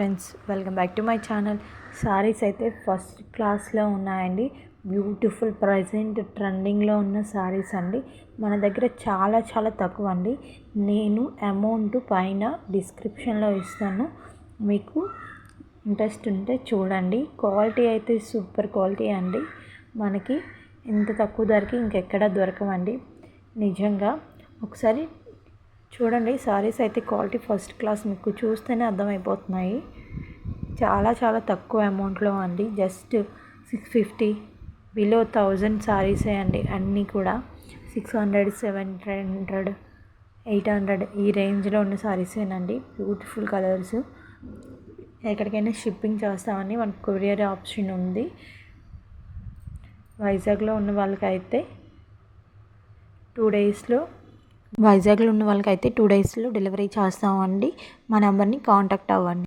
Friends, welcome back to my channel. Saris అయితే first క్లాస్లో ఉన్నాయండి. బ్యూటిఫుల్ ప్రజెంట్ ట్రెండింగ్లో ఉన్న సారీస్ అండి. మన దగ్గర చాలా తక్కువ అండి. నేను అమౌంట్ పైన డిస్క్రిప్షన్లో ఇస్తాను, మీకు ఇంట్రెస్ట్ ఉంటే చూడండి. క్వాలిటీ అయితే సూపర్ క్వాలిటీ అండి. మనకి ఇంత తక్కువ ధరకి ఇంకెక్కడ దొరకవండి. నిజంగా ఒకసారి చూడండి. సారీస్ అయితే క్వాలిటీ ఫస్ట్ క్లాస్, మీకు చూస్తేనే అర్థమైపోతున్నాయి. చాలా తక్కువ అమౌంట్లో అండి. జస్ట్ 650 బిలో 1000 సారీసే అండి. అన్నీ కూడా 600, 700, 800 ఈ రేంజ్లో ఉన్న సారీసేనండి. Beautiful colours. ఎక్కడికైనా షిప్పింగ్ చేస్తామని మనకు కొరియర్ ఆప్షన్ ఉంది. వైజాగ్లో ఉన్న వాళ్ళకైతే 2 డేస్లో డెలివరీ చేస్తామండి. మా నెంబర్ని కాంటాక్ట్ అవ్వండి.